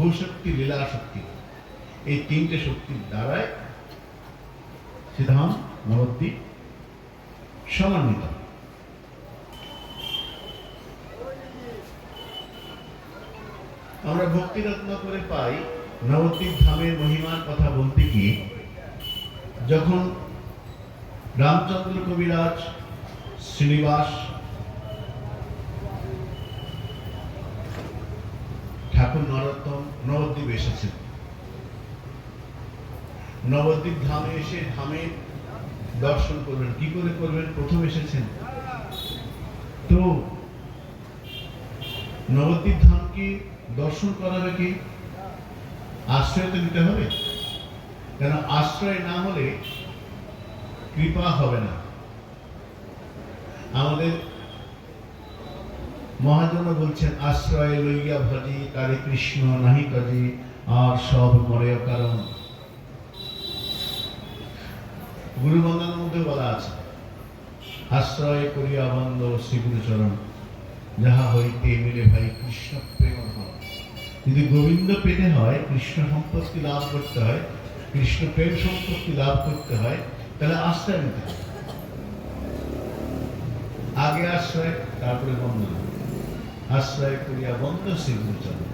ভূশক্তি, লীলা শক্তি, এই তিনটে শক্তির দ্বারাই সে ধাম নবদ্বীপ সমন্বিত। আমরা ভক্তিরত্ন করে পাই নবদ্বীপ ধামের মহিমার কথা বলতে গিয়ে, যখন রামচন্দ্র কবিরাজ শ্রীনিবাস ঠাকুর নরোত্তম নবদ্বীপ এসেছেন, নবদ্বীপ ধামে এসে ধামের দর্শন করবেন। কি করে করবেন? প্রথম এসেছেন তো নবদ্বীপ ধাম কি দর্শন করাবে কি? আশ্রয় তো নিতে হবে, কেন আশ্রয় না হলে কৃপা হবে না। আমাদের মহাজন বলছেন, আশ্রয় লইয়া ভজি তারে কৃষ্ণ নাহি কাজী, আর সব মরে কারণ। গুরু বন্দনার মধ্যে বলা আছে, আশ্রয় করিয়া বন্দ শ্রী গুরুচরণ, যাহা হইতে মিলে ভাই কৃষ্ণ প্রেম ধন। যদি গোবিন্দ পেতে হয়, কৃষ্ণ সম্পত্তি লাভ করতে হয়, কৃষ্ণ প্রেম সম্পত্তি লাভ করতে হয়, তাহলে আশ্রয় নিতে হবে। আগে আশ্রয়, তারপরে বন্দনা। আশ্রয় করিয়া বন্ধ শ্রী গুরুচরণ।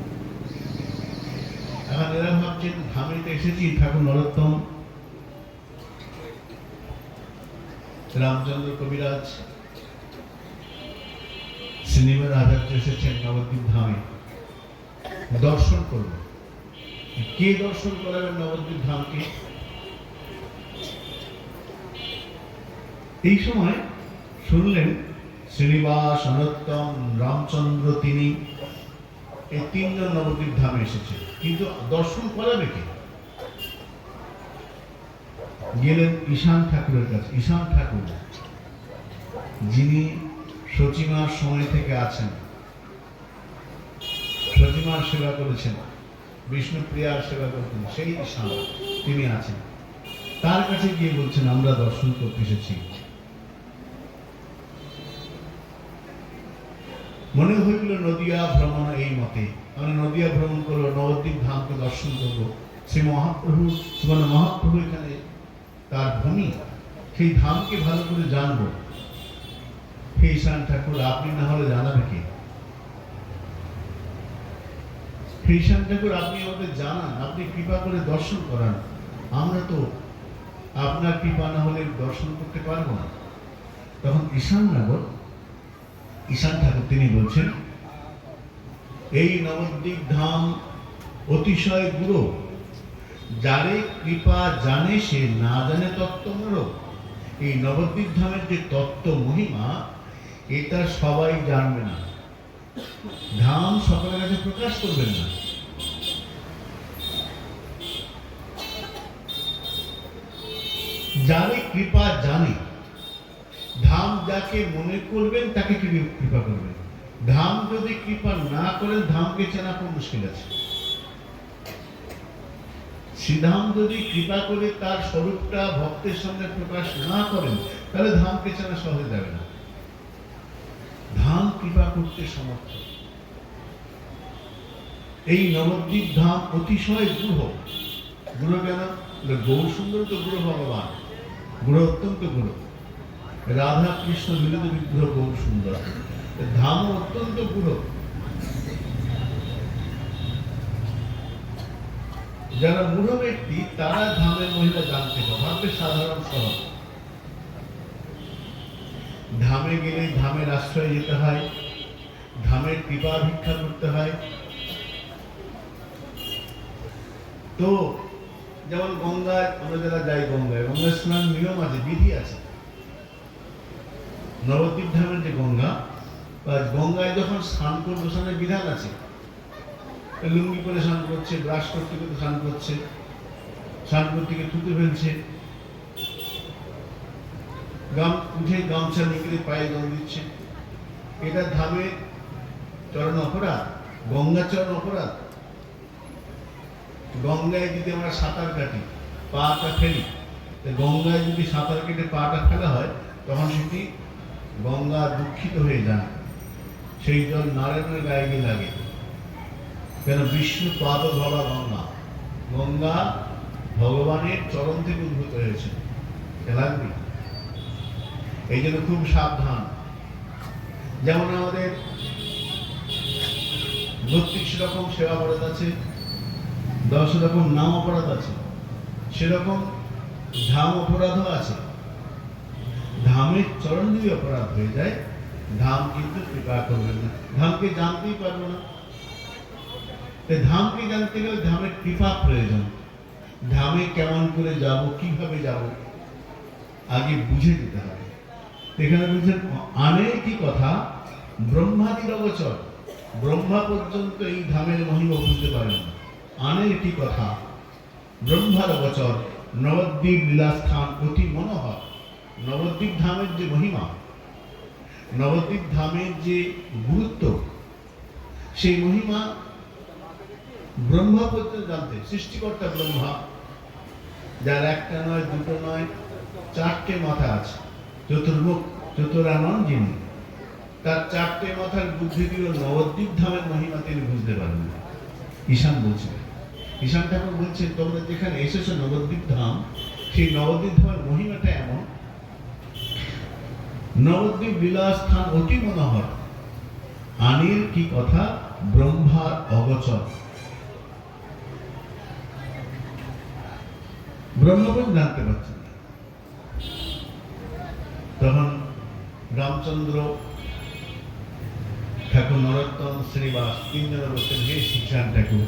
এখন এরা ভাবছেন ধামেতে এসেছি, ঠাকুর নরোত্তম রামচন্দ্র কবিরাজ শ্রীনিবাস আচার্য এসেছেন নবদ্বীপ ধামে, দর্শন করব। কে দর্শন করাবেন নবদ্বীপ ধামকে? এই সময় শুনলেন শ্রীনিবাস, নরোত্তম, রামচন্দ্র, তিনি এই তিনজন নবদ্বীপ ধামে এসেছেন, কিন্তু দর্শন করাবে কে? গেলেন ঈশান ঠাকুরের কাছে। ঈশান ঠাকুর যিনি সচিমার সময় থেকে আছেন, সচিমার সেবা করেছেন, বিষ্ণুপ্রিয়ার সেবা করতেন, সেই ঈশান তিনি আছেন। তার কাছে গিয়ে বলছেন, আমরা দর্শন করতে এসেছি। মনে হইল নদিয়া ভ্রমণ এই মতে, আমরা নদিয়া ভ্রমণ করবো, নবদ্বীপ ধামকে দর্শন করবো। সে মহাপ্রভু, মানে মহাপ্রভু এখানে তার ভূমি, সেই ধামকে ভালো করে জানবো। হে ঈশান ঠাকুর, আপনি না হলে জানাবে কে? হে ঈশান ঠাকুর, আপনি আমাদের জানান, আপনি কৃপা করে দর্শন করান। আমরা তো আপনার কৃপা না হলে দর্শন করতে পারবো না। তখন ঈশান ঠাকুর তিনি বলছেন, এই নবদ্বীপ ধাম অতিশয় গুরু, যারে কৃপা জানে সে না জানে তত্ত্ব মূঢ়। এই নবদ্বীপ ধামের যে তত্ত্ব মহিমা, এটা সবাই জানবে না। ধাম সকলের কাছে প্রকাশ করবেন না। যারে কৃপা জানে, ধাম যাকে মনে করবেন তাকে কৃপা করবেন। ধাম যদি কৃপা না করেন, ধামকে চেনা খুব মুশকিল আছে। শ্রীধাম যদি কৃপা করে তার স্বরূপটা ভক্তের সঙ্গে প্রকাশ না করেন, তাহলে ধামকে চেনা সহজে যাবে না। ধাম কৃপা করতে সমর্থ। এই নবদ্বীপ ধাম অতিশয় গুরু। গুরু কেন? গৌর সুন্দর তো গুরু ভগবান, গুরু অত্যন্ত গুরু। রাধা কৃষ্ণ মিলিত বিগ্রহ গৌর সুন্দর, ধাম অত্যন্ত গুরু। যারা মূঢ় ব্যক্তি, তারা ধামের মহিমা জানতে পারে, ভাববে সাধারণ সহজ। ধামে গেলে ধামের আশ্রয় যেতে হয়, ধামের কৃপা ভিক্ষা করতে হয়। তো যেমন গঙ্গায় আমরা যারা যাই, গঙ্গায় স্নান নিয়ম আছে, বিধি আছে। নবদ্বীপ ধামের যে গঙ্গা, গঙ্গায় যখন স্নান করবো, স্নানের বিধান আছে। লুঙ্গি করে স্নান করছে, ব্রাশ করতে করতে স্নান করছে, স্নান করতে গিয়ে থুতু ফেলছে, উঠে গামছা নিকলে পায়ে জল দিচ্ছে। এটা ধামের চরণ অপরাধ, গঙ্গা চরণ অপরাধ। গঙ্গায় যদি আমরা সাঁতার কাটি, পাটা ফেলি, গঙ্গায় যদি সাঁতার কেটে পাটা ফেলা হয়, তখন সেটি গঙ্গা দুঃখিত হয়ে যায়, সেই জল নারায়ণের গায়ে গিয়ে লাগে। কেন বিষ্ণু পাদ ভবা গঙ্গা, গঙ্গা ভগবানের চরণ থেকে উদ্ভূত হয়েছে, লাগবে। এই জন্য খুব সাবধান। যেমন আমাদের 32 রকম সেবা অপরাধ আছে, 10 রকম নাম অপরাধ আছে, সেরকম ধাম অপরাধও আছে। ধামের চরণ যদি অপরাধ হয়ে যায়, ধাম কিন্তু কৃপা করবে না, ধামকে জানতেই পারবো না। ধামকে জানতে গেলে ধামের কৃপা প্রয়োজন। ধামে কেমন করে যাব, কিভাবে যাব, আগে বুঝে যেতে হবে। এখানে বলছেন আনের কি কথা ব্রহ্মাদির অগোচর, ব্রহ্মা পর্যন্ত এই ধামের মহিমা বুঝতে পারেন না। আনের কি কথা ব্রহ্মার অগোচর, নবদ্বীপ লীলাস্থান অতি মনোহর। নবদ্বীপ ধামের যে মহিমা, নবদ্বীপ ধামের যে গুরুত্ব, সেই মহিমা ব্রহ্মা পর্যন্ত জানতে। সৃষ্টিকর্তা ব্রহ্মা, যার একটা নয়, দুটো নয়, 4টে মাথা আছে, চতুর্মুখ চতুরানন যিনি, তার 4টে মাথার বুদ্ধি দিল নবদ্বীপ ধামের মহিমা তিনি বুঝতে পারেন না। ঈশান বলছেন, ঈশান ঠাকুর বলছেন তোমরা যেখানে এসেছো নবদ্বীপ ধাম, সেই নবদ্বীপ ধামের মহিমাটা এমন, নবদ্বীপ লীলাস্থান অতি মনোহর, আনির কি কথা ব্রহ্মার অগোচর। ব্রহ্মকে জানতে পারছেন না। তখন রামচন্দ্র ঠাকুর, নরোত্তম, শ্রীনিবাস তিনজন বলছেন, হে ঈশান ঠাকুর,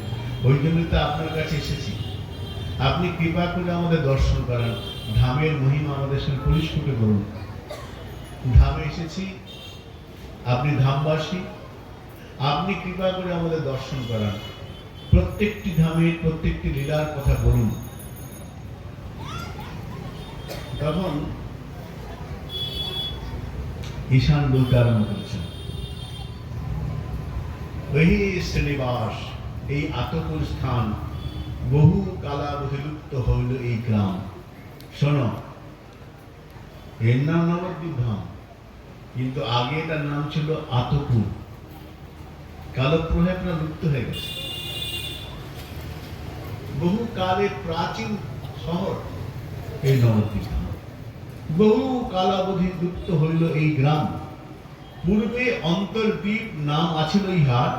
ওই জন্যই তো আপনার কাছে এসেছি, আপনি কৃপা করে আমাদের দর্শন করান, ধামের মহিমা আমাদের সঙ্গে পরিস্ফুট করুন। ধামে এসেছি, আপনি ধামবাসী, আপনি কৃপা করে আমাদের দর্শন করান, প্রত্যেকটি ধামের প্রত্যেকটি লীলার কথা বলুন। তখন ঈশান বলতে আরম্ভ করেছেন, ওই শ্রীনিবাস, এই আতপুর স্থান বহু কালাবধি লুপ্ত হইল এই গ্রাম। শোনো, এর নাম নবদ্বীপ ধাম, কিন্তু আগে এটার নাম ছিল আতপুর, কালপ্রহে আপনার লুপ্ত হয়ে গেছে। বহু কালের প্রাচীন শহর এই নবদ্বীপ ধাম, বহু কালাবধি লুপ্ত হইল এই গ্রাম। পূর্বে অন্তর্দ্বীপ নাম আছিল ইহার,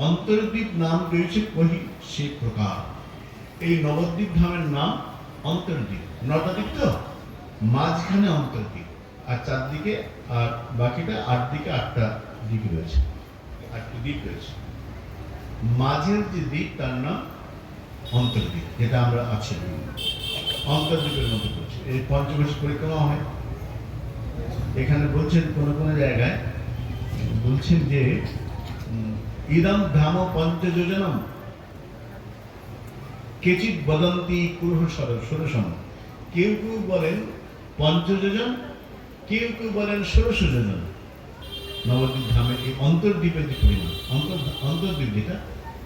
অন্তর্দ্বীপ নাম রয়েছে কহি সে প্রকার। এই নবদ্বীপ ধামের নাম অন্তর্দ্বীপ। 9টা দ্বীপ তো, মাঝখানে অন্তর্দ্বীপ, আর 4দিকে, আর বাকিটা 8 দিকে 8টা দ্বীপ রয়েছে, 8টি দ্বীপ রয়েছে। মাঝের যে দ্বীপ তার নাম অন্তর্দ্বীপ, যেটা আমরা আছি অন্তর্দ্বীপের মধ্যে পড়ছি। এই পঞ্চবর্ষ পরিক্রমা হয়। এখানে বলছেন কোন কোন জায়গায় বলছেন যে ইদম ধাম পঞ্চযোজনম কেচিৎ বদন্তি কুরুহ ষোড়শম। কেউ কেউ বলেন পঞ্চযোজন, কেউ কেউ বলেন 1600 যোজন। নবদ্বীপ ধামের এই অন্তর্দ্বীপের যে পরিমাণ, অন্তর্দ্বীপ যেটা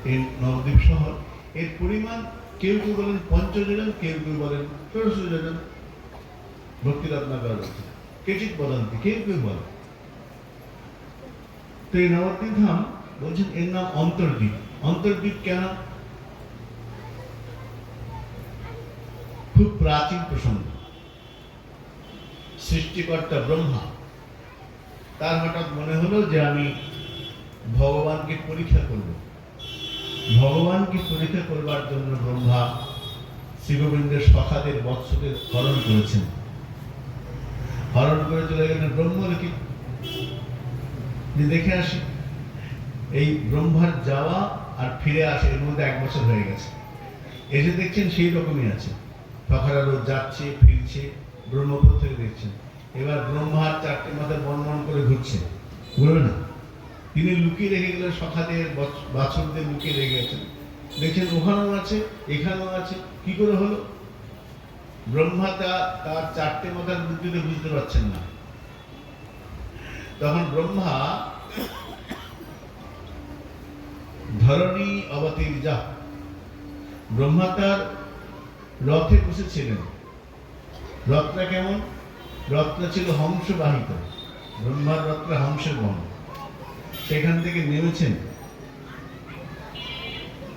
এই নবদ্বীপ শহর, এর পরিমাণ কেউ কেউ বলেন 5 যোজন, কেউ কেউ বলেন 1600 যোজন। ভক্তিরত্নাকর বলছেন কেচিৎ বদন্তি, কেউ কেউ বলেন। তো এই নবদ্বীপ ধাম বলছেন এর নাম অন্তর্দ্বীপ। অন্তর্দ্বীপ কেন? খুব প্রাচীন প্রসঙ্গ। সৃষ্টিকর্তা ব্রহ্মা, তার হঠাৎ মনে হলো যে আমি ভগবানকে পরীক্ষা করব। ভগবানকে পরীক্ষা করবার জন্য ব্রহ্মা শ্রীগোবিন্দের সখাদের বৎসদের হরণ করেছেন। হরণ করে চলে গেলেন ব্রহ্মলোকে, যে দেখে আসি। এই ব্রহ্মার যাওয়া আর ফিরে আসে এর মধ্যে 1 বছর হয়ে গেছে। এসে দেখছেন সেই রকমই আছে, সখারা রোজ যাচ্ছে ফিরছে, ব্রহ্মপুর থেকে দেখছেন। এবার ব্রহ্মার 4টে মাথা বনবন করে ঘুরছে, ঘুরবে না। তিনি লুকিয়ে রেখে গেলেন, সখাদের বাছুরদের লুকিয়ে রেখে গেছেন। দেখছেন ওখানেও আছে, এখানেও আছে, কি করে হলো? ব্রহ্মা তার 4টে মাথার বুদ্ধিতে বুঝতে পারছেন না। তখন ব্রহ্মা ধরণী অবতীর যা, ব্রহ্মা তার রথে বসেছিলেন। রথটা কেমন? রথটা ছিল হংসবাহিত, ব্রহ্মার রথটা হংসের বহন। সেখান থেকে নেমেছেন,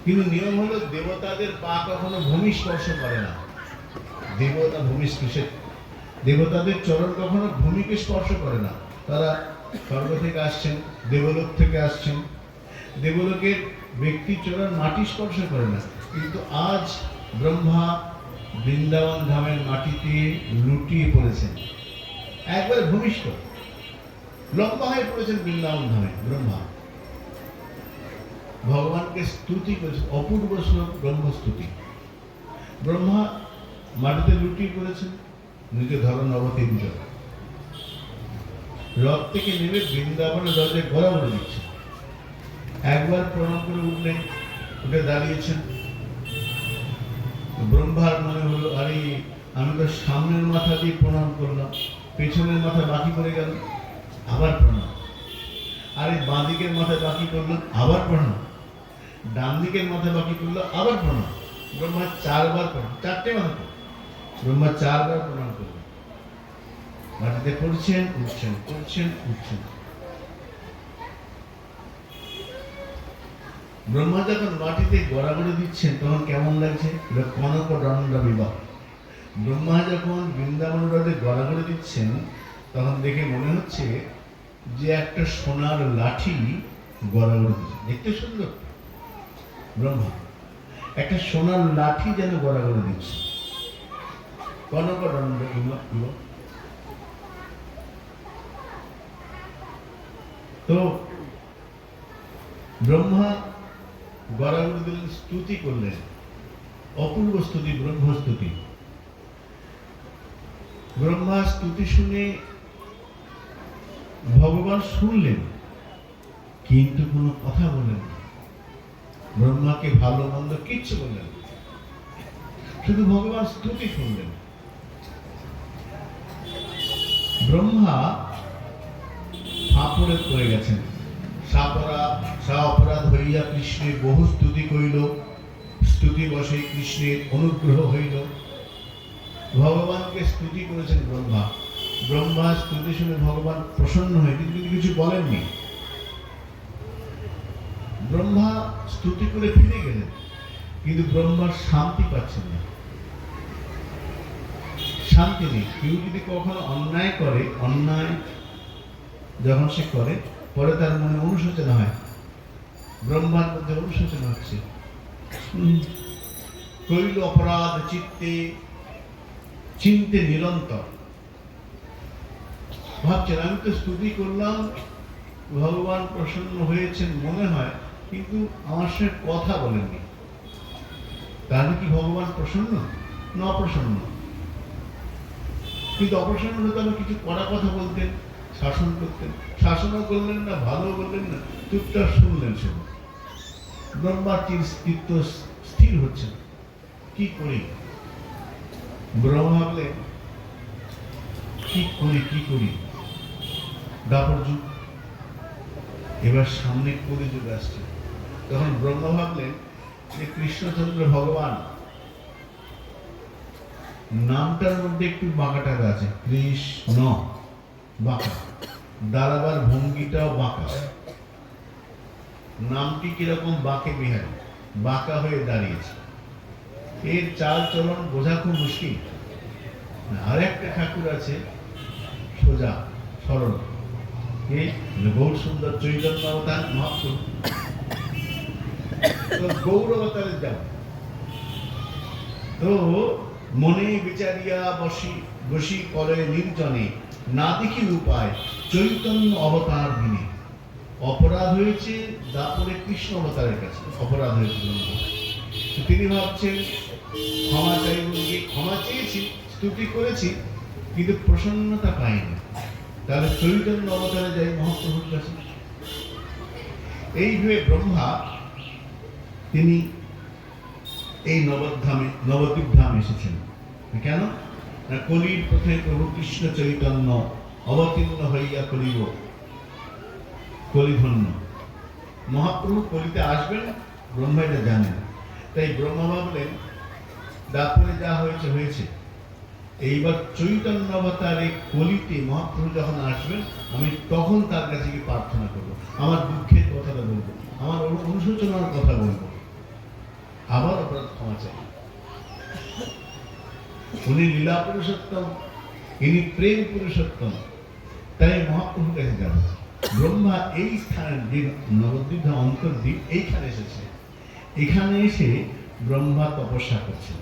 কিন্তু নিয়ম হলো দেবতাদের পা কখনো ভূমি স্পর্শ করে না। দেবতা ভূমি স্পর্শে, দেবতাদের চরণ কখনো ভূমিকে স্পর্শ করে না। তারা স্বর্গ থেকে আসছেন, দেবলোক থেকে আসছেন, দেবলোকের ব্যক্তির চরণ মাটি স্পর্শ করে না। কিন্তু আজ ব্রহ্মা বৃন্দাবন ধামের মাটিতে লুটিয়ে পড়েছেন, একবারে ভূমিষ্ঠ, লম্বা হয়ে পড়েছেন বৃন্দাবন ধামে। ব্রহ্মা ভগবানকে স্তুতি করেছেন, অপূর্ব শ্লোক ব্রহ্মস্তুতি। ব্রহ্মা মাটিতে লুটিয়ে পড়েছেন, নিজে ধরন অবতীর্ণ জল রথ থেকে নেমে বৃন্দাবনের রথে গড়াগড়ি দিচ্ছে। একবার প্রণাম করে উঠলেন, উঠে দাঁড়িয়েছেন। ব্রহ্মার মনে হলো, আরে আমি তো সামনের মাথা দিয়ে প্রণাম করলাম, পেছনের মাথা বাকি করে গেল, আবার প্রণাম। আরে বাঁ দিকের মাথায় বাকি করলো, আবার প্রণাম। ডান দিকের মাথায় বাকি করলো, আবার প্রণাম। ব্রহ্মা চারবার প্রণাম, চারটে মাথা ব্রহ্মা চারবার প্রণাম করলেন। মাটিতে পড়ছেন, উঠছেন, পড়ছেন, উঠছেন। ব্রহ্মা যখন মাটিতে গড়াগড়ি দিচ্ছেন তখন কেমন লাগছে? কনক দণ্ড বিবাহ। ব্রহ্মা যখন বৃন্দাবন রথে গড়াগড়ি দিচ্ছেন তখন দেখে মনে হচ্ছে যে একটা সোনার লাঠি গড়াগড়ি দিচ্ছে। দেখতে সুন্দর। ব্রহ্মা একটা সোনার লাঠি যেন গড়াগড়ি দিচ্ছে, কনক দণ্ড বিবাহ। তো ব্রহ্মা গড়াগড়ি দিলেন, স্তুতি করলেন, অপূর্ব স্তুতি, ব্রহ্মস্তুতি। ব্রহ্মা স্তুতি শুনে ভগবান শুনলেন, কিন্তু কোনো কথা বললেন না। ব্রহ্মাকে ভালো মন্দ কিচ্ছু বললেন, শুধু ভগবান স্তুতি শুনলেন। ব্রহ্মা ফাপড়ে পড়ে গেছেন। অপরাধ হইয়া কৃষ্ণের বহু স্তুতি কইল, স্তুতি বসে কৃষ্ণের অনুগ্রহ হইল। ভগবানকে স্তুতি করেছেন ব্রহ্মা। ব্রহ্মা স্তুতি শুনে ভগবান প্রসন্ন হয়ে কিন্তু কিছু বলেননি। ব্রহ্মা স্তুতি করে ফিরে গেলেন, কিন্তু ব্রহ্মার শান্তি পাচ্ছেন না, শান্তি নেই। কেউ যদি কখনো অন্যায় করে, অন্যায় যখন সে করে পরে তার মনে অনুশোচনা হয়, ব্রহ্মার মধ্যে অনুশোচনা হচ্ছে। কইল অপরাধ চিত্তে চিন্তে নিরন্তর। ভাবছেন আমি তো স্তুতি করলাম, ভগবান প্রসন্ন হয়েছেন মনে হয়, কিন্তু আমার সঙ্গে কথা বলেননি। তাহলে কি ভগবান প্রসন্ন না অপ্রসন্ন? কিন্তু অপ্রসন্ন হলে আমি কিছু কড়া কথা বলতেন, শাসন করতেন। শাসনও করলেন না, ভালো বললেন না, চুপচাপ শুনলেন। শুনে ব্রহ্মার চিত্ত স্থির হচ্ছে, কি করি? ব্রহ্মা ভাবলেন কি করি, কি করি? দাপর যুগ, এবার সামনে কলিযুগ আসছে। তখন ব্রহ্মা ভাবলেন যে কৃষ্ণচন্দ্র ভগবান নামটার মধ্যে একটু বাঁকাটাকা আছে, কৃষ্ণ বাঁকা, দাঁড়াবার ভঙ্গিটাও বাঁকা। নামটি কিরকম বাঁকে বিহারী, বাঁকা হয়ে দাঁড়িয়েছে। এর চাল চলন বোঝা খুব মুশকিল। আর একটা ঠাকুর আছে সোজা সরল, এই গৌর সুন্দর চৈতন্য অবতার মহাপ্রভু। তো গৌর অবতারে যাও, তো মনে বিচারিয়া বসি করে নির্জনে, না দেখি উপায় চৈতন্য অবতার দিনে। অপরাধ হয়েছে দাপরে কৃষ্ণ অবতারের কাছে, অপরাধ হয়েছে। তিনি ভাবছেন ক্ষমা চাইব, ক্ষমা চেয়েছি, স্তুতি করেছি, কিন্তু প্রসন্নতা পাইনি, তাহলে চৈতন্য অবতারে যাই মহাপ্রভুর কাছে। এইভাবে ব্রহ্মা তিনি এই নবদ্বীপ ধাম এসেছেন। কেন? না, কলির পথে প্রভু কৃষ্ণ চৈতন্য অবতীর্ণ হইয়া কলিব, কলিধন্য। মহাপ্রভু কলিতে আসবেন, ব্রহ্মা এটা জানেন। তাই ব্রহ্মা ভাবলেন দাপুরে যা হয়েছে হয়েছে, এইবার চৈতন্য অবতারে কলিতে মহাপ্রভু যখন আসবেন, আমি তখন তার কাছে গিয়ে প্রার্থনা করবো, আমার দুঃখের কথাটা বলবো, আমার অনুশোচনার কথা বলবো। আবার অপরাধ ক্ষমা চাই। উনি লীলা পুরুষোত্তম, ইনি প্রেম পুরুষোত্তম, তাই মহাপ্রভুর কাছে যাবে। ব্রহ্মা এই স্থানে যে নবদ্বীপ ধাম অন্তর্দ্বীপ এইখানে এসেছে, এখানে এসে ব্রহ্মা তপস্যা করছেন,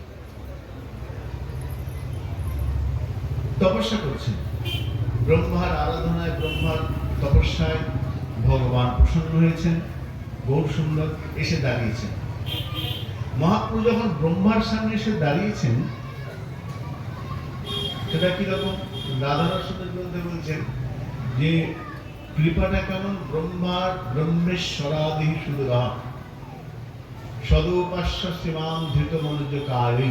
তপস্যা করছেন। ব্রহ্মার আরাধনায়, ব্রহ্মার তপস্যায় ভগবান প্রসন্ন হয়েছেন। গৌর সুন্দর এসে দাঁড়িয়েছেন। মহাপ্রভু যখন ব্রহ্মার সামনে এসে দাঁড়িয়েছেন, সেটা কিরকম? রাধারসনের গ্রন্থে বলছেন যে কৃপাটা কেমন? ব্রহ্মেশ্বরাদি সুদরা সদুপাস্য শ্রীমান ধৃত মনোজ কালী।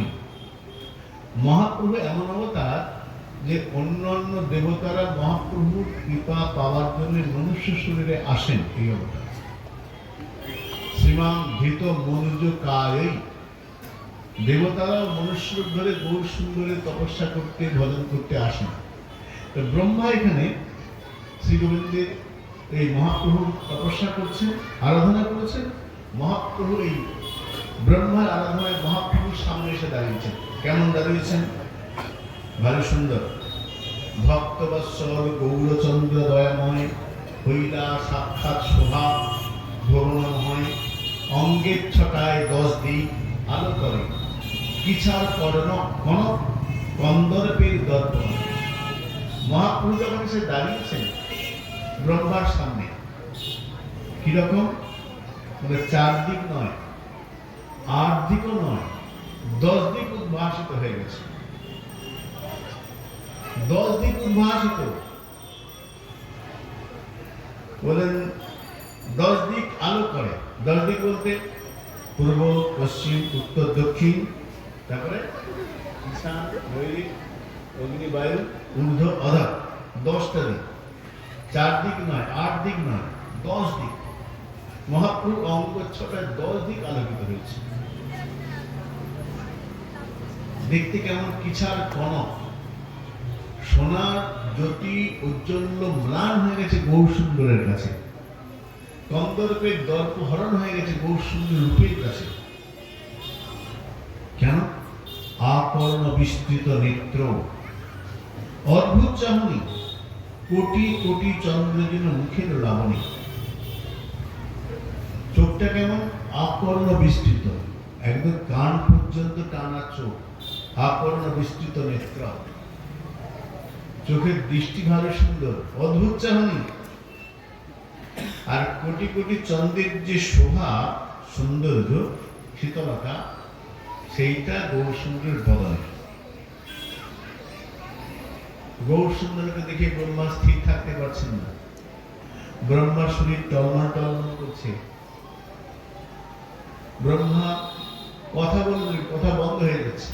মহাপ্রভু এমন অবতার যে অন্য অন্য দেবতারা মহাপ্রভুর কৃপা পাওয়ার জন্য মনুষ্য শরীরে আসেন। এই অবতার শ্রীমান ধৃত মনোজ কালী, দেবতারা মনুষ্য রূপ ধরে গৌর সুন্দরের তপস্যা করতে, ভজন করতে আসেন। তো ব্রহ্মা এখানে শ্রী গোবিন্দের এই মহাপ্রভুর তপস্যা করছেন, আরাধনা করেছেন। মহাপ্রভু এই ব্রহ্মার আরাধনায় মহাপ্রভুর সামনে এসে দাঁড়িয়েছেন। কেমন দাঁড়িয়েছেন? ভারী সুন্দর। ভক্তবৎসল গৌরচন্দ্র দয়াময় হইলা সাক্ষাৎ শোভা ভুবনময়, অঙ্গের ছটায় 10 দিক আলো করে, কিছার কর্ণ কনক কন্দর্পের দর্পণ। মহাপ্রভু যখন এসে দাঁড়িয়েছেন ব্রহ্মার সামনে, কিরকম? 4 দিক নয়, 8 দিকও নয়, 10 দিক উদ্ভাসিত হয়ে গেছে। 10 দিক উদ্ভাসিত বলেন, 10 দিক আলো করে। 10 দিক বলতে পূর্ব, পশ্চিম, উত্তর, দক্ষিণ, তারপরে ঈশান, নৈরিক, অগ্নি, বায়ু, ঊর্ধ্ব, অধঃ। 10টা দিক। 4 দিক নয়, 8 দিক নয়, 10 দিক। মহাপ্রভু অঙ্গচ্ছটায় 10 দিক আলোকিত হয়েছে। দেখতে কেমন? কিছার কনক, সোনার জ্যোতি উজ্জ্বল ম্লান হয়ে গেছে গৌর সুন্দরের কাছে। কন্দর্পের দর্প হরণ হয়ে গেছে গৌর সুন্দর রূপের কাছে। কেন? আকর্ণ বিস্তৃত নেত্র, অদ্ভুত চাহনি, কোটি কোটি চন্দ্র যেন মুখের লাবণী। চোখটা কেমন? আকর্ণ বিস্তৃত, একদম কান পর্যন্ত টানা চোখ, আকর্ণ বিস্তৃত নেত্র। চোখের দৃষ্টি ভালো সুন্দর, অদ্ভুত চাহনি। আর কোটি কোটি চন্দ্রের যে শোভা, সৌন্দর্য, শীতলতা, সেইটা গৌর সুন্দরের বদলে। গৌর সুন্দরকে দেখে ব্রহ্মা স্থির থাকতে পারছেন না। ব্রহ্মার শরীর টলমল টলমল করছে। ব্রহ্মা কথা বললেন, কথা বন্ধ হয়ে যাচ্ছে।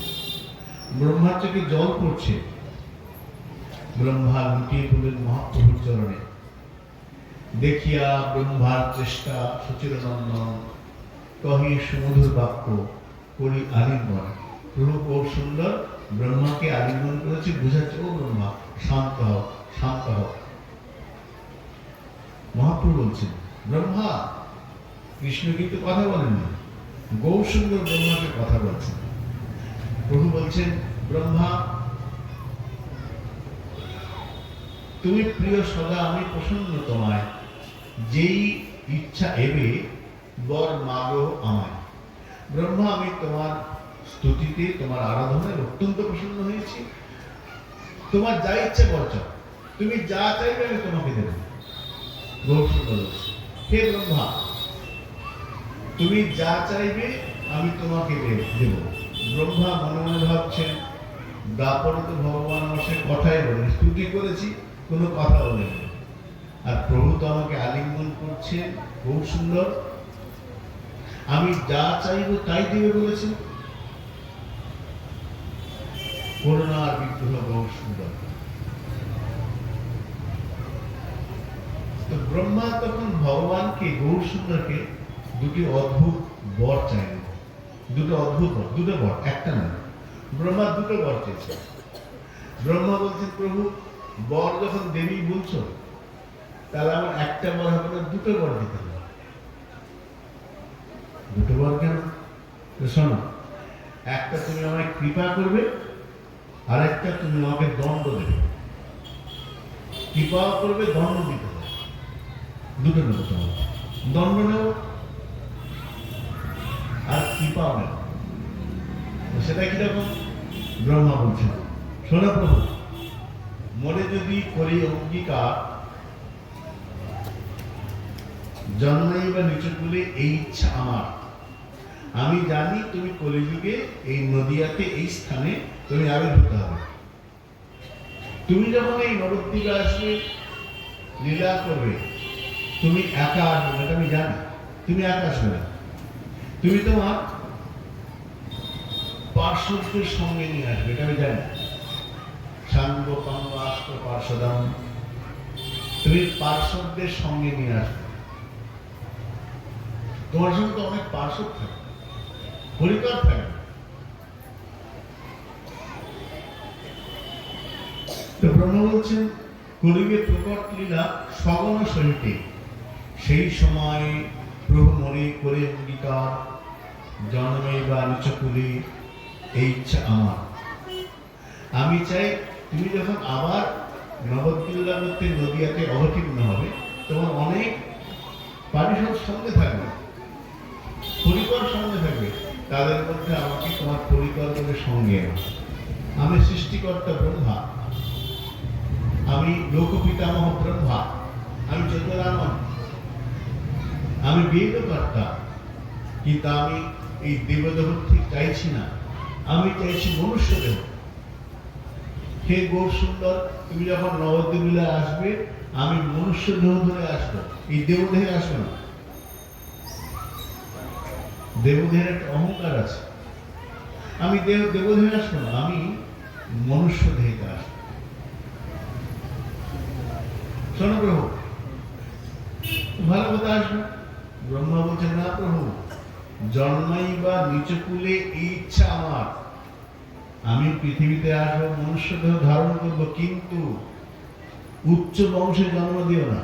ব্রহ্মার চোখে জল পড়ছে। ব্রহ্মা লুটিয়ে পড়লেন মহাপ্রভুর চরণে। দেখিয়া ব্রহ্মার চেষ্টা সুচিরনন্দন, কহি সুমধুর বাক্য করি আলিঙ্গন। প্রভু খুব সুন্দর ব্রহ্মাকে আলিঙ্গন করেছে, বুঝাচ্ছে ও ব্রহ্মা শান্ত হও, শান্ত হও। মহাপ্রভু বলছেন, ব্রহ্মা, কৃষ্ণ কিন্তু কথা বলেননি, গৌর সুন্দর ব্রহ্মাকে কথা বলছেন। প্রভু বলছেন, ব্রহ্মা তুমি প্রিয় সদা, আমি প্রসন্ন তোমায়, যেই ইচ্ছা এবে বর মাগো আমায়। ব্রহ্মা, আমি তোমার স্তুতিতে, তোমার আরাধনায় অত্যন্ত প্রসন্ন হয়েছি। তোমার যা ইচ্ছা করছো, তুমি যা চাইবে আমি তোমাকে দেব। গৌর সুন্দর বলছে, হে ব্রহ্মা, তুমি যা চাইবে আমি তোমাকে দেব। ব্রহ্মা মনে মনে ভাবছেন, দাপরে তো ভগবান আমার সে কথাই বলেন, স্তুতি করেছি, কোনো কথা বলেন, আর প্রভু তো আমাকে আলিঙ্গন করছেন। খুব সুন্দর, আমি যা চাইব তাই দিবে বলেছেন। করুণার বিগ্রহ গৌর সুন্দর। তো ব্রহ্মা তখন ভগবানকে, গৌর সুন্দরকে দুটি অদ্ভুত বর চাইলেন। দুটো অদ্ভুত বর, দুটো বর, একটা নয়। ব্রহ্মা দুটো বর চেয়েছে। ব্রহ্মা বলছেন, প্রভু বর যখন দেবী বলছো, তাহলে আমার একটা বর হবে না, দুটো বর দিতে হবে। দুটো বর কেন? শোনো, একটা তুমি আমায় কৃপা করবে, আর একটা তুমি আমাকে দণ্ড দেবে। কৃপাও করবে, দণ্ড দিতে হবে, দুটো নেবো তোমার। দণ্ড নেব আর কৃপাও নেব। সেটা কিরকম? ব্রহ্মা বলছেন, শোনো প্রভু, মনে যদি করি অঙ্গীকার, জন্মাই বা নিচকুলে এই ইচ্ছা আমার। আমি জানি তুমি কলিযুগে এই নদিয়াতে এই স্থানে তুমি আবির্ভূত হবে। তুমি যখন এই নবদ্বীপে আসবে, লীলা করবে, তুমি একা আসবে না, আমি জানি। তুমি একা আসবে না, তুমি তোমার পার্শ্বদের সঙ্গে নিয়ে আসবে, এটা আমি জানি। সাঙ্গ পাঙ্গ আস্ত পার্শ্বদাম, তুমি পার্শ্বদের সঙ্গে নিয়ে আসবে। তোমার সঙ্গে তো অনেক পার্শ্ব থাকে, পরিবার থাকে। তো ব্রহ্ম বলছেন, কলিযুগে প্রকট লীলা সগণ সহিতে, সেই সময় প্রভু মনে করে অঙ্গীকার, জন্মে বা নিচকুলে এই ইচ্ছা আমার। আমি চাই তুমি যখন আবার নবদ্বীপে নদিয়াতে অবতীর্ণ হবে, তোমার অনেক পারিষদ সঙ্গে থাকবে, পরিবার সঙ্গে থাকবে, তাদের মধ্যে আমাকে তোমার পরিবার বলে সঙ্গে আনো। আমি সৃষ্টিকর্তা ব্রহ্মা, আমি লোকপিতামহ ব্রহ্মা, আমি চতুরানন, আমি বেদকর্তা। কিন্তু আমি এই দেবদেহ ঠিক চাইছি না, আমি চাইছি মনুষ্য দেহ। হে গৌর সুন্দর, তুমি যখন নবদ্বীপে আসবে, আমি মনুষ্য দেহ ধরে আসবো, এই দেবদেহে আসবে না। দেবদেহের একটা অহংকার আছে, আমি দেবদেহে আসবো না, আমি মনুষ্য দেহে আসবো। শোনো প্রভু, ভালো কথা আসবে। ব্রহ্মা বলছেন, না প্রভু, জন্মাই বা নিচকুলে এই ইচ্ছা আমার। আমি পৃথিবীতে আসবো, মনুষ্য দেহ ধারণ করবো, কিন্তু উচ্চ বংশে জন্ম দিও না।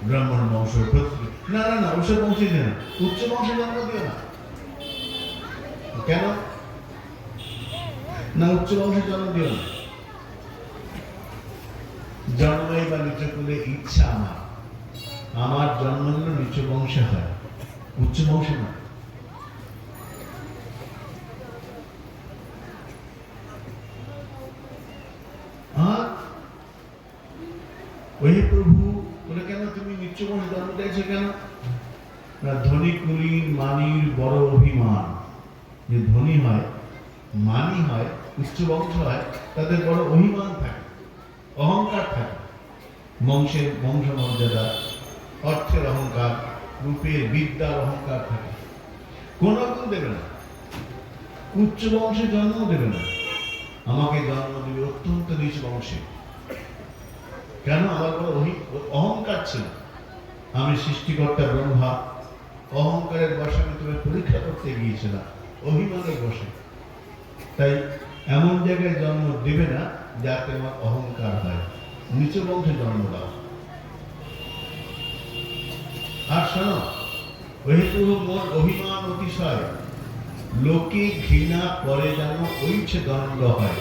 ব্রাহ্মণ বংশ, না না না, ওসব বংশে দিও না, উচ্চ বংশে জন্ম দিও না। কেন না? উচ্চ বংশে জন্ম দিও না। জন্মাই বা নিচকুলে ইচ্ছা আমার। আমার জন্ম যেন নিচু বংশে হয়, উচ্চ বংশে না। আর ওই প্রভু বলে, কেন তুমি নিচু বংশে জন্ম দিয়েছো? কেন না? ধনী কুলীন মানির বড় অভিমান। যে ধনী হয়, মানি হয়, উচ্চ বংশ হয়, তাদের বড় অভিমান থাকে, অহংকার থাকে। বংশের বংশ মর্যাদা, অর্থের অহংকার, রূপের বিদ্যার অহংকার থাকে। কোন রকম দেবে না, উচ্চ বংশে জন্ম দেবে না। আমাকে জন্ম দেবে অত্যন্ত নিচ বংশে। কেন? আমার বড় অহংকার ছিল। আমি সৃষ্টিকর্তা ব্রহ্মা, অহংকারের বসে আমি তুমি পরীক্ষা করতে গিয়েছিলাম, অভিমানের বসে। তাই এমন জায়গায় জন্ম দেবে না যাতে আমার অহংকার হয়, নিচু বংশে জন্ম দাও। আর শোনো, ওই প্রভু মোর অভিমান অতিশয়, লোকে ঘৃণা করে যেন ঐছে দণ্ড হয়।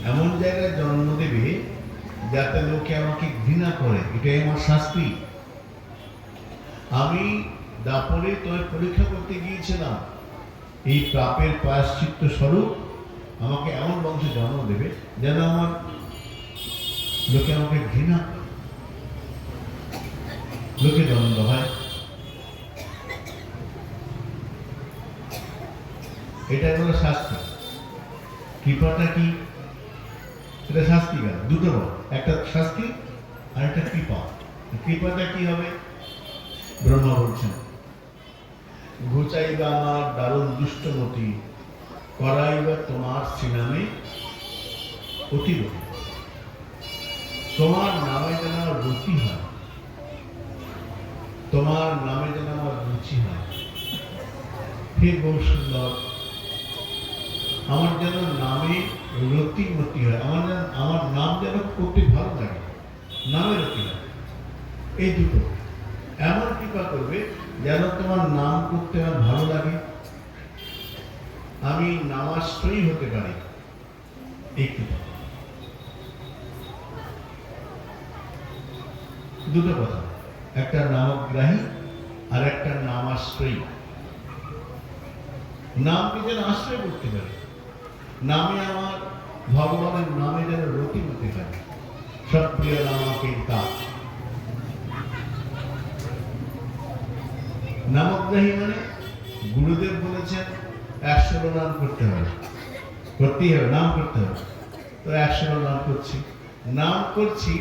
এমন জায়গায় জন্ম দেবে যাতে লোকে আমাকে ঘৃণা করে, এটাই আমার শাস্তি। আমি দাপরে তোর পরীক্ষা করতে গিয়েছিলাম, এই পাপের প্রায়শ্চিত্ত স্বরূপ আমাকে এমন বংশে জন্ম দেবে যেন আমার লোকে আমাকে ঘৃণা করে, লোকে দ্বন্দ্ব হয়। এটাই হলো শাস্তি। কৃপাটা কি? এটা শাস্তি গেল, দুটো বল, একটা শাস্তি আর একটা কৃপা। কৃপাটা কি হবে? ব্রহ্মা বলছেন, ঘুচাইবা আমার দারুণ দুষ্টমতি, করাইবা তোমার শ্রীনামে অতি রতি। তোমার নামে যেন আমার রুচি হয়, তোমার নামে যেন আমার রুচি হয়। হে গৌর সুন্দর, আমার যেন নামে রতি মতি হয়, আমার নাম যেন করতে ভালো লাগে, নামে রতি হয়। এই দুটো এমন কৃপা করবে যেন তোমার নাম করতে আমার ভালো লাগে, আমি নামাশ্রয়ী হতে পারি। এই কৃপা। দুটো কথা, একটা নামগ্রাহী আর একটা নামাশ্রয়ী। নামকে যেন আশ্রয় করতে পারে, নামে আমার ভগবানের নামে যেন রতি হতে পারে। সপ্রিয় নামকে তা নামগ্রাহী মানে গুরুদেব বলেছেন 100 নাম করতে হবে, করতেই হবে, নাম করতে হবে। তো 100 নাম করছি, নাম করছি,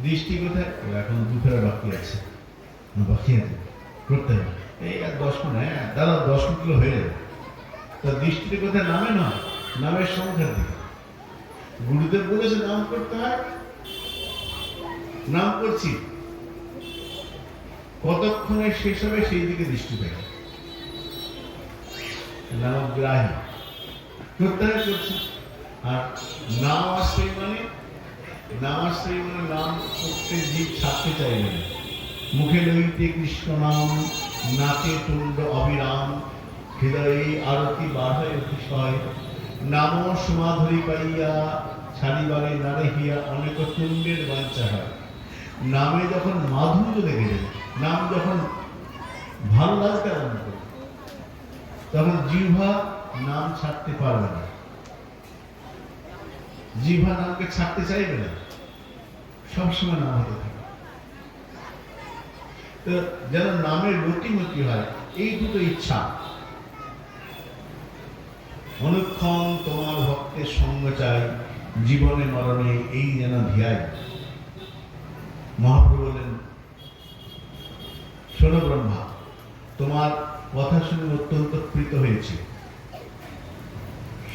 দৃষ্টি কোথায়? এখন দুপুরে বাকি আছে, বাকি আছে, করতে হবে। এই আর 10 মিনিট, হ্যাঁ দাদা 10 মিনিট হয়ে যাবে। তো দৃষ্টির কোথায়? নামে নয়, নামের সংখ্যার দিকে। গুরুদেব বলেছে নাম করতে হয়, নাম করছি, কতক্ষণে শেষ হবে সেই দিকে দৃষ্টি থাকে। নামগ্রাহী করতে হয়, করছি। আর নাম আশ্রয় মানে, নাম আশ্রয় মানে নাম করতে জীব ছাড়তে চাইবে না। মুখে লইতে কৃষ্ণ নাম, নাচে তুণ্ড অবিরাম, হৃদয়ে আরতি বাধায় অতিশয়, নাম সমাধুরী পাইয়া ছাড়িবারে নারে হিয়া অনেক তুণ্ডের বাঞ্ছা হয়। নামে যখন মাধুর্য লেগে যাবে, নাম যখন ভালো লাগতে আরম্ভ করবে, তখন জিহ্বা নাম ছাড়তে পারবে না, জিহ্বা নামকে ছাড়তে চাইবে না, সবসময় নাম হতে থাকে। তো যেন নামের রতিমতি হয়, এই দুটো ইচ্ছা। অনুক্ষণ তোমার ভক্তের সঙ্গ চাই, জীবনে মরণে এই যেন ধিয়ায়। মহাপ্রভু বলেন, শোনো ব্রহ্মা, তোমার কথা শুনে অত্যন্ত প্রীত হয়েছে।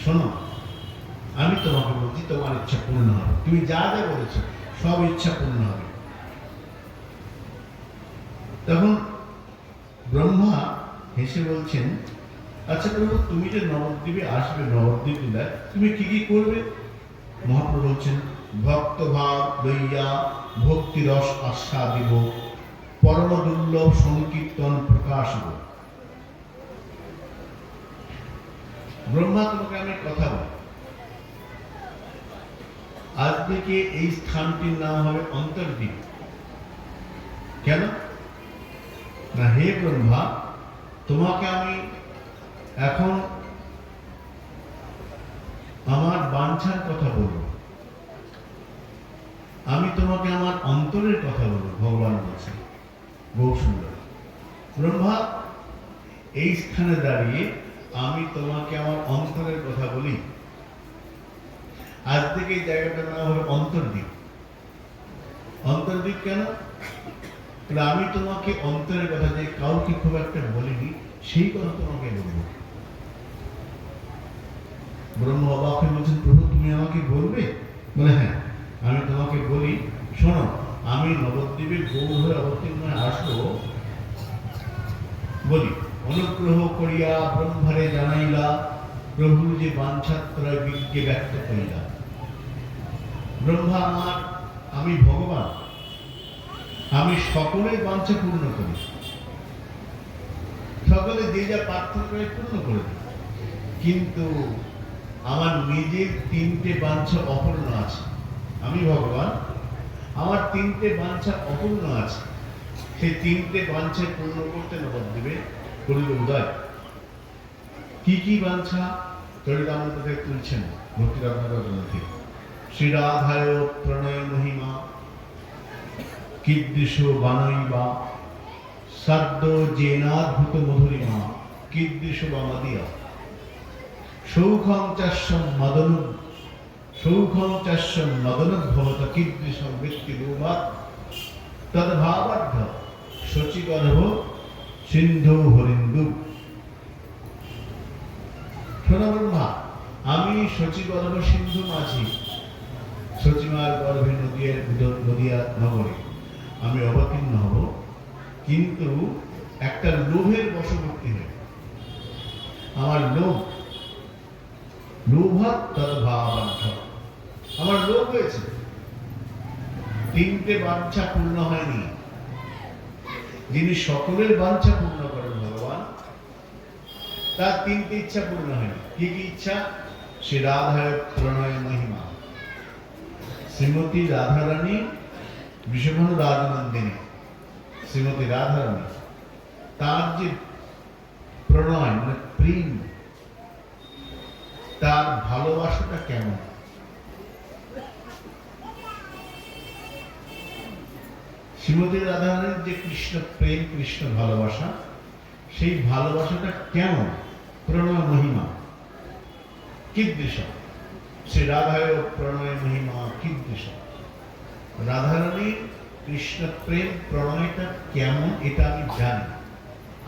শোনো, আমি তোমাকে বলছি, তোমার ইচ্ছা পূর্ণ হবে। তুমি যা যা বলেছ সব ইচ্ছা পূর্ণ হবে। তখন ব্রহ্মা হেসে বলছেন, আচ্ছা প্রভু, তুমি যে নবদ্বীপে আসবে, নবদ্বীপ জেলায় তুমি কি কি করবে? মহাপ্রভু বলছেন, ভক্ত ভাব লইয়া ভক্তি রস আস্বাদিব, পরম দুর্লভ সংকীর্তন প্রকাশিব। ব্রহ্মা, তোমাকে আমি কথা বলি, আজ থেকে এই স্থানটির নাম হবে অন্তর্দ্বীপ। কেন না, হে ব্রহ্মা, তোমাকে আমি এখন আমার বাঞ্ছার কথা বলবো, আমি তোমাকে আমার অন্তরের কথা বলবো। ভগবান বলছেন, বহু সুন্দর। ব্রহ্মা, এই স্থানে দাঁড়িয়ে আমি তোমাকে আমার অন্তরের কথা বলি। আজ থেকে এই জায়গাটার নাম হবে অন্তর্দ্বীপ। অন্তর্দ্বীপ কেন? আমি তোমাকে অন্তরের কথা, যে কাউকে খুব একটা বলিনি, সেই কথা তোমাকে বলবো। ব্রহ্ম অবাক হয়ে বলছেন, প্রভু তুমি আমাকে বলবে? বলে, হ্যাঁ আমি তোমাকে বলি। শোনো, আমি নবদ্বীপে গৌর হয়ে অবতীর্ণ হয়ে আসবো, বলি, অনুগ্রহ করিয়া ব্রহ্মারে জানাইলা, প্রভুর যে বাঞ্ছাত্রয় বিজ্ঞে ব্যক্ত করিলা। ব্রহ্মা আমার, আমি ভগবান, আমি সকলের বাঞ্ছা পূর্ণ করি, সকলে যে যা প্রার্থনা করে পূর্ণ করে দিই। কিন্তু আমার নিজের 3টে বাঞ্ছা অপূর্ণ আছে। আমি ভগবান, আমার 3টে বাঞ্ছা অপূর্ণ আছে। সেই 3টে বাঞ্ছা পূর্ণ করতে নবদ্বীপে করিল উদয়। কি কি বাঞ্ছা? চরিতামৃত থেকে তুলছেন ভক্তি রত্নাকর গ্রন্থে। শ্রীরাধায় প্রণয় মহিমা, কীদৃশ বানৈবা, সাদ্য জেনাদ্ভুত মধুরিমা, কীদৃশ বামাদিয়া, সৌখং চাস্যম মদনু, সৌখং চাস্যম মদনুদ্ভবত, কীদৃশম বৃত্তি রূপাৎ তদ্ভাবাঢ্য শচীগর্ভ সিন্ধু হরিন্দু। শোনো ব্রহ্মা, আমি শচীগর্ভ সিন্ধু মাঝি, শচীমার গর্ভে নদিয়া নগরে আমি অবতীর্ণ হব, কিন্তু একটা লোভের বশবর্তী হয়ে। আমার লোভ, লোভাৎ তদ্ভাবাঢ্য, আমার লোভ হয়েছে, 3টে বাঞ্ছা পূর্ণ হয়নি। যিনি সকলের বাঞ্ছা পূর্ণ করেন ভগবান, তার তিনটি ইচ্ছা পূর্ণ হয়। কি কি ইচ্ছা? শ্রী রাধার প্রণয় মহিমা। শ্রীমতী রাধারানী বৃষভানু রাজনন্দিনী, শ্রীমতী রাধারানী, তার যে প্রণয় মানে প্রেম, তার ভালোবাসাটা কেমন? শ্রীমতী রাধারানীর যে কৃষ্ণ প্রেম, কৃষ্ণ ভালোবাসা, সেই ভালোবাসাটা কেমন? প্রণয় মহিমা কীদৃশ? শ্রী রাধায় প্রণয় মহিমা কীদৃশ? রাধারানীর কৃষ্ণ প্রেম প্রণয়টা কেমন এটা আমি জানি,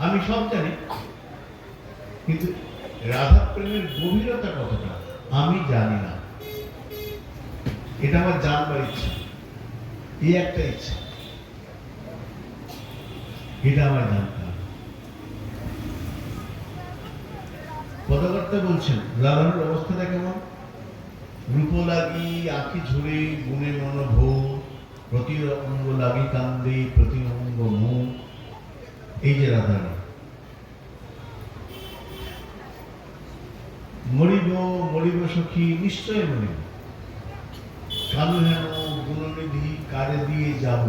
আমি সব জানি, কিন্তু রাধা প্রেমের গভীরতা কতটা আমি জানি না। এটা আমার জানবার ইচ্ছা, এই একটা ইচ্ছা, এটা আমার জানতে হবে। পদকর্তা বলছেন রাধার অবস্থাটা কেমন? রূপ লাগি আঁখি ঝুড়ে গুণে মন ভো, প্রতি অঙ্গ লাগি কান্দে প্রতি অঙ্গ মুখ। এই যে রাধারানী, মরিব মরিব সখী নিশ্চয় মরিব, কালু হেন গুণনিধি কারে দিয়ে যাব।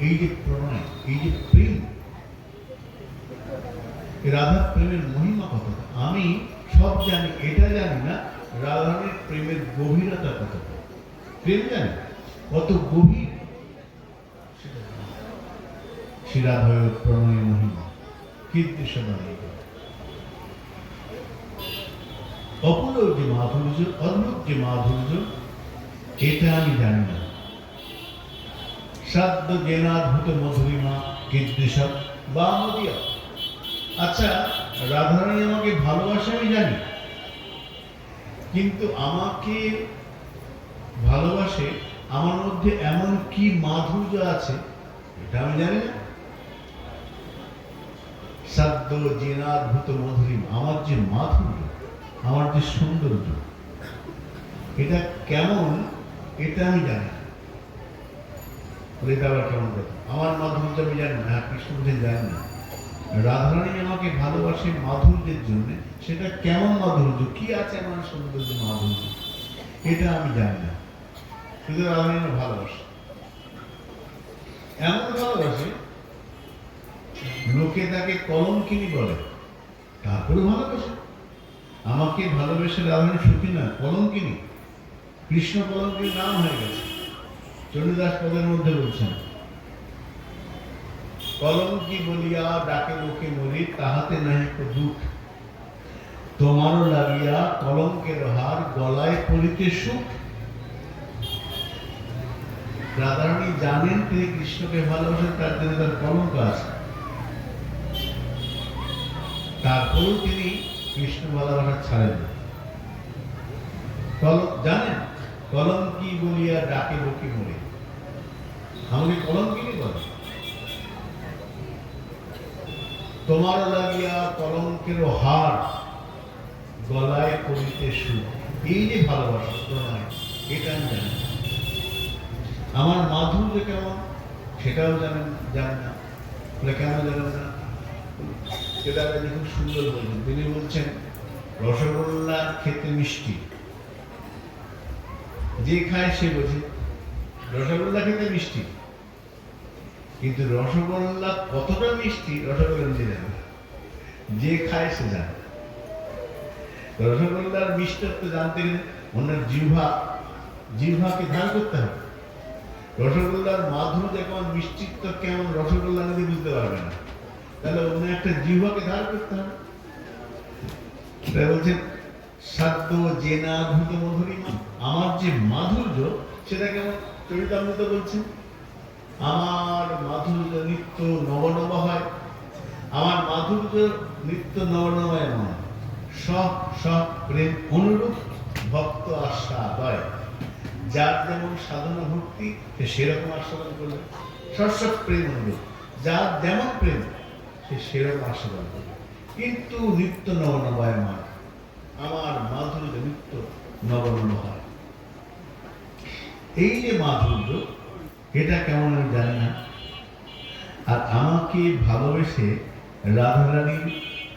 এই যে প্রণয়, এই যে প্রেম, রাধা প্রেমের মহিমা কতটা আমি সব জানি, এটা জানি না রাধারানীর প্রেমের গভীরতা কতটা। প্রেম জানি কত গভীর, শ্রী রাধার প্রণয় মহিমা কীদৃশ বাণী। অপূর্ব যে মাধুর্য, অদ্ভুত যে মাধুর্য, এটা আমি জানি না। সাধ্য জ্ঞানাদ্ভুত মধুরিমা কীদৃশ বা মদিয়া। আচ্ছা, রাধারানী আমাকে ভালোবাসে আমি জানি, কিন্তু আমাকে ভালোবাসে, আমার মধ্যে এমন কি মাধুর্য আছে এটা আমি জানি না। সাধ্য জ্ঞানাদ্ভুত মধুরিমা, আমার যে মাধুর্য, আমার যে সৌন্দর্য, এটা কেমন এটা আমি জানি না। এটা আবার কেমন কথা? আমার মাধুর্য আমি জানি না, কৃষ্ণ বুঝেন জানি না। রাধারানী আমাকে ভালোবাসে মাধুর্যের জন্য, সেটা কেমন মাধুর্য, কি আছে আমার সৌন্দর্য মাধুর্য, এটা আমি জানি না। শুধু রাধারানী আমার ভালোবাসে, এমন ভালোবাসে লোকে তাকে কলঙ্কিনী বলে, তারপরে ভালোবাসে। আমাকে ভালোবেসে রাধারানী সুখী না, কলঙ্কিনী। কৃষ্ণ কলঙ্কিনীর নাম হয়ে গেছে। চণ্ডীদাস পদের মধ্যে বলছেন, কলঙ্কি বলিয়া ডাকে লোকে মরি, তাহাতে নাহি কো দুঃখ, তোমারও লাগিয়া কলঙ্কের হার, গলায় পরিতে সুখ। রাধারানী জানেন তিনি কৃষ্ণকে ভালোবাসেন, তার জন্য তার কলঙ্ক আছে, তারপরেও তিনি কৃষ্ণ ভালোবাসা ছাড়েন না। জানেন কলঙ্কি বলিয়া ডাকে লোকে মরে, আমাকে কলঙ্কিনী বলে। তোমার লাগিয়া কলঙ্কের হার, গলায় করিতে সুখ। এই যে ভালোবাসা প্রণয়, এটা আমি জানি। আমার মাধুর্য কেমন সেটাও জানেন, জানি না। কেন জানেন না? সেটা খুব সুন্দর বলছেন। তিনি বলছেন রসগোল্লা খেতে মিষ্টি, যে খায় সে বোঝে রসগোল্লা খেতে মিষ্টি, কিন্তু রসগোল্লা কতটা মিষ্টি রসগোল্লা নিজে জানে, যে খায় সে জানে। রসগোল্লার মিষ্টত্ব জানতে গেলে ওনার জিহ্বাকে ধার করতে হবে। রসগোল্লার মাধুর্য কেমন, মিষ্টিত্ব কেমন, রসগোল্লা নিজে বুঝতে পারবে না, তাহলে অন্য একটা জিহ্বাকে ধার করতে হবে। বলছেন সাধ্য জেনাদ্ভুত মধুরিমা, আমার যে মাধুর্য সেটা কেমন? চরিতামৃত বলছেন আমার মাধুর্য নিত্য নবনব হয়, আমার মাধুর্য নিত্য নবনবয়মান, সব সব প্রেম অনুরূপ ভক্ত আস্বাদয়। যার যেমন সাধনা ভক্তি সে সেরকম আস্বাদন করবে, সব সব প্রেম অনুরূপ, যার যেমন প্রেম সে সেরকম আস্বাদন করবে, কিন্তু নিত্য নবনবয়মান, আমার মাধুর্য নিত্য নবনব হয়। এই যে মাধুর্য, এটা কেমন আমি জানি না। আর আমাকে ভালোবেসে রাধারানীর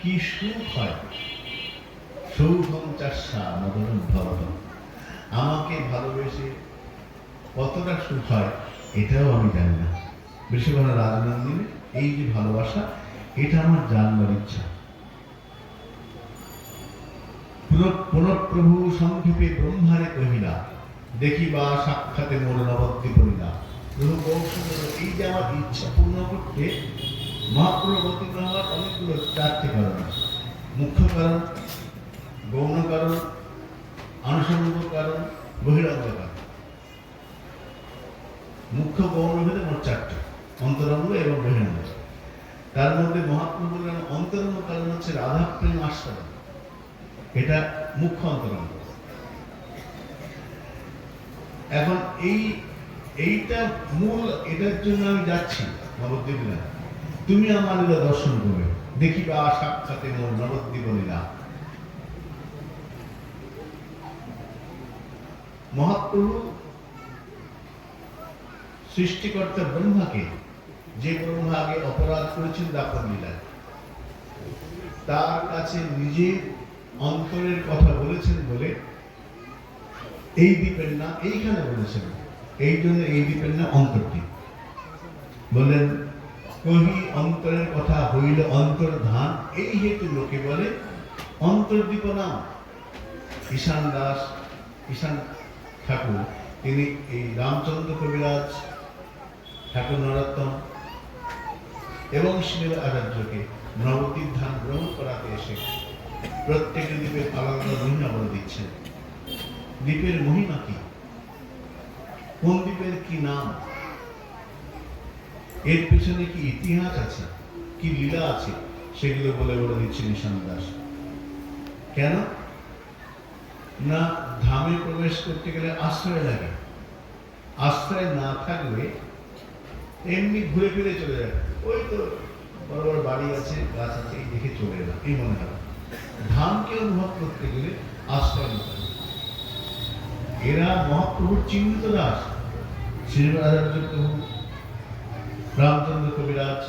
কি সুখ হয়, সৌভম চাষা মদন ভবন, আমাকে ভালোবেসে কতটা সুখ হয় এটাও আমি জানি না। বেশি ভালো রাজনন্দিনী এই যে ভালোবাসা, এটা আমার জানবার ইচ্ছা। পুনঃপ্রভু সংক্ষেপে ব্রহ্মারে কহিলা, দেখিবা সাক্ষাতে মোর নবদ্বীপ পড়িলা। প্রভু কৌশল, এই যে আমার ইচ্ছা পূর্ণ করতে মহাপ্রভু অবতীর্ণ হওয়ার অনেকগুলো চারটি কারণ আছে। মুখ্য কারণ, গৌণ কারণ, আনুষঙ্গিক কারণ, বহিরঙ্গ কারণ। মুখ্য গৌণ ভেদে মোট চারটি, অন্তরঙ্গ এবং বহিরঙ্গ। তার মধ্যে মহাপ্রভুর অন্তরঙ্গ কারণ হচ্ছে রাধা প্রেম আস্বাদন, এটা মুখ্য অন্তরঙ্গ। এখন এইটা মূল, এটার জন্য আমি যাচ্ছি নবদ্বীপ লীলা। তুমি আমার লীলা দর্শন করবে, দেখিবা সাক্ষাতে মোর নবদ্বীপ লীলা। মহাপ্রভু সৃষ্টিকর্তা ব্রহ্মাকে, যে ব্রহ্মা আগে অপরাধ করেছেন দাপর লীলায়, তার কাছে নিজের অন্তরের কথা বলেছেন বলে এই দ্বীপের নাম এইখানে বলেছেন। এই জন্য এই দ্বীপের নাম অন্তর্দ্বীপ। বললেন, কহি অন্তরের কথা হইল অন্তর্ধান, এই হেতু লোকে বলে অন্তর্দ্বীপ নাম। ঈশান দাস, ঈশান ঠাকুর, তিনি এই রামচন্দ্র কবিরাজ, ঠাকুর নরোত্তম এবং শ্রীল আচার্যকে নবদ্বীপ ধাম গ্রহণ করাতে এসে প্রত্যেক দ্বীপের আলাদা মহিমা বলে দিচ্ছেন। দ্বীপের মহিমা কি, কোন দ্বীপের কি নাম, এর পেছনে কি ইতিহাস আছে, কি লীলা আছে, সেগুলো বলে বলে দিচ্ছেন ঈশান দাস। কেন না, ধামে প্রবেশ করতে গেলে আশ্রয় লাগে। আশ্রয় না থাকলে এমনি ঘুরে ফিরে চলে যায়, ওই তো বড় বড় বাড়ি আছে, গাছ আছে, এই দেখে চলে এলাম, এই মনে হয়। ধামকে অনুভব করতে গেলে আশ্রয় নিতে হবে। এরা মহাপ্রভুর চিহ্নিত দাস, শ্রীরাধারাজ প্রভু, রামচন্দ্র কবিরাজ,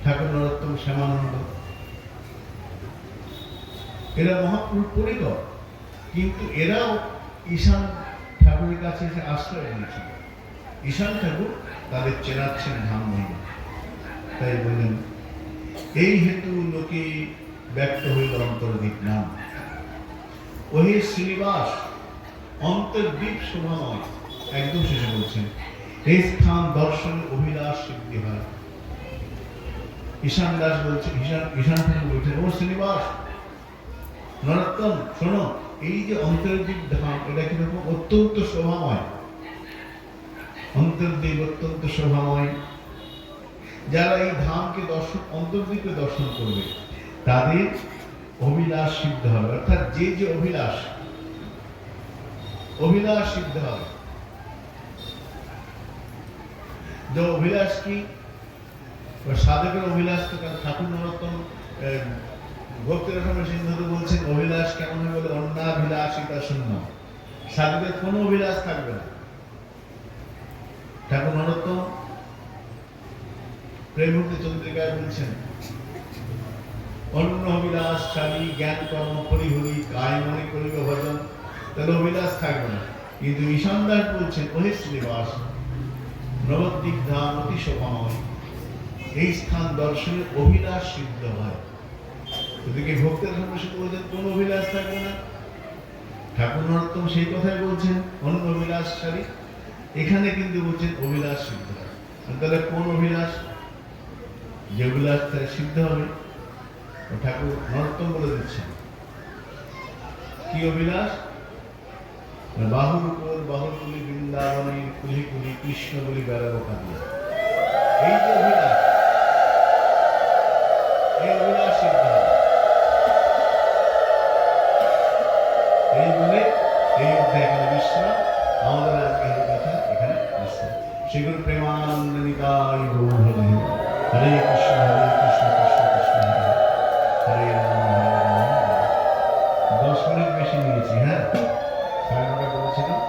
ঠাকুর নরোত্তম, শ্যামানন্দ, এরা মহাপ্রভুর পরিকর। কিন্তু এরাও ঈশান ঠাকুরের কাছে এসে আশ্রয় নিয়েছিল। ঈশান ঠাকুর তাদের চেনাচ্ছেন ধাম মহিমা। তাই বললেন, এই হেতু লোকে ব্যক্ত হইল অন্তর্দ্বীপ নাম। ওহে শ্রীনিবাস, অন্তর্দ্বীপ শোভাময়। একদম শেষে বলছেন, এই স্থান দর্শন অভিলাষ সিদ্ধি হয়। ঈশান দাস বলছেন, ঈশান ঠাকুর বলছেন, ও শ্রীনিবাস, নরোত্তম, শোনো, এই যে অন্তর্দ্বীপ ধাম, এটা কিরকম অত্যন্ত শোভাময়। অন্তর্দ্বীপ অত্যন্ত শোভাময়। যারা এই ধামকে দর্শন, অন্তর্দ্বীপে দর্শন করবে, তাদের অভিলাষ সিদ্ধ হবে। অর্থাৎ যে যে অভিলাষ, অভিলাষ সিদ্ধ হবে। যে অভিলাষ কি, সাধকের অভিলাষ তো, কারণ ঠাকুর নরোত্তম ভক্তি রকমের সিন্ধু বলছেন অভিলাষ কেমন হবে বলে, অন্যাভিলাষিতা শূন্য। সাধকের কোনো অভিলাষ থাকবে না। ঠাকুর নরোত্তম প্রেমভক্তি চন্দ্রিকায় বলছেন, অন্য অভিলাষ ছাড়ি জ্ঞান কর্ম পরিহরি, কায় মনে করিবে ভজন, তাহলে অভিলাষ থাকবে না। কিন্তু ঈশান দাস বলছেন, ওহে শ্রীনিবাস, নবদ্বীপ ধাম অতি শোভাময়, এই স্থান দর্শনে অভিলাষ সিদ্ধ হয়। ওদিকে ভক্তের সমস্যা বলছেন কোন অভিলাষ থাকবে না। ঠাকুর নরোত্তম সেই কথাই বলছেন, অন্য অভিলাষ ছাড়ি। এখানে কিন্তু বলছেন অভিলাষ সিদ্ধ হয়। তাহলে কোন অভিলাষ, যে অভিলাষ তার সিদ্ধ হবে, ঠাকুর নরোত্তম বলে দিচ্ছেন। কি অভিলাষ? বাহুর উপর বাহুগুলি বৃন্দাবনে কুলি কুলি কৃষ্ণ বলি বেড়াবো কাঁদিয়ে। এই যে অভিলাষ, এই অভিলাষ সিদ্ধ হবে। এই বলে এই অধ্যায় এখানে বিশ্রাম। আমাদের আজকে এই কথা এখানে বিশ্রাম। সেগুলো প্রেমানন্দ নিতাই গৌর হরে। হরে কৃষ্ণ কৃষ্ণ কৃষ্ণ হরে হরে রাম 10 মিনিট বেশি নিয়েছি। হ্যাঁ, 9:30 বলেছিলাম।